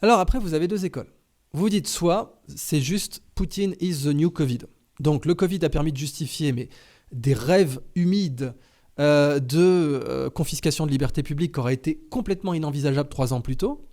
Alors après, vous avez deux écoles. Vous dites soit c'est juste Poutine is the new Covid. Donc le Covid a permis de justifier mais des rêves humides de confiscation de liberté publique qui auraient été complètement inenvisageables 3 ans plus tôt.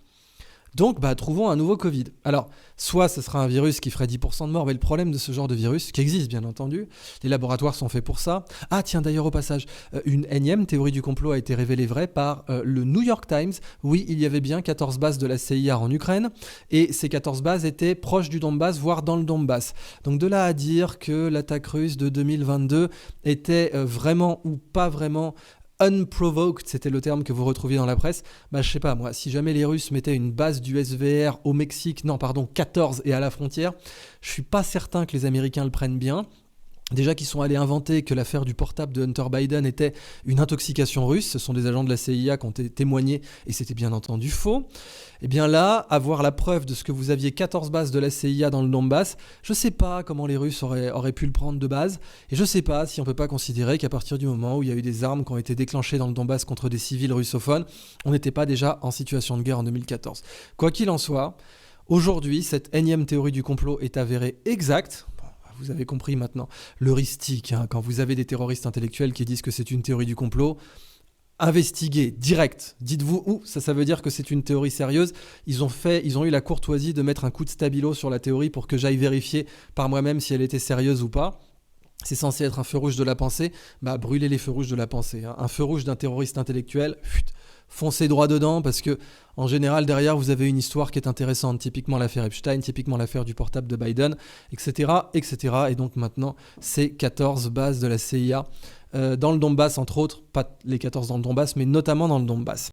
Donc, trouvons un nouveau Covid. Alors, soit ce sera un virus qui ferait 10% de morts, mais le problème de ce genre de virus, qui existe bien entendu, les laboratoires sont faits pour ça. Ah tiens, d'ailleurs au passage, une énième théorie du complot a été révélée vraie par le New York Times. Oui, il y avait bien 14 bases de la CIA en Ukraine, et ces 14 bases étaient proches du Donbass, voire dans le Donbass. Donc de là à dire que l'attaque russe de 2022 était vraiment ou pas vraiment unprovoked, c'était le terme que vous retrouviez dans la presse, je sais pas moi, si jamais les Russes mettaient une base du SVR au Mexique, 14 et à la frontière, je suis pas certain que les Américains le prennent bien. Déjà qu'ils sont allés inventer que l'affaire du portable de Hunter Biden était une intoxication russe, ce sont des agents de la CIA qui ont témoigné et c'était bien entendu faux. Et bien là, avoir la preuve de ce que vous aviez 14 bases de la CIA dans le Donbass, je sais pas comment les Russes auraient pu le prendre de base et je sais pas si on peut pas considérer qu'à partir du moment où il y a eu des armes qui ont été déclenchées dans le Donbass contre des civils russophones, on n'était pas déjà en situation de guerre en 2014. Quoi qu'il en soit, aujourd'hui, cette énième théorie du complot est avérée exacte. Vous avez compris maintenant l'heuristique, quand vous avez des terroristes intellectuels qui disent que c'est une théorie du complot, investiguez, direct. Dites-vous, ça veut dire que c'est une théorie sérieuse. Ils ont eu la courtoisie de mettre un coup de stabilo sur la théorie pour que j'aille vérifier par moi-même si elle était sérieuse ou pas. C'est censé être un feu rouge de la pensée, brûlez les feux rouges de la pensée. Un feu rouge d'un terroriste intellectuel, foncez droit dedans parce que en général derrière vous avez une histoire qui est intéressante, typiquement l'affaire Epstein, typiquement l'affaire du portable de Biden, etc. etc. Et donc maintenant ces 14 bases de la CIA dans le Donbass entre autres, pas les 14 dans le Donbass mais notamment dans le Donbass.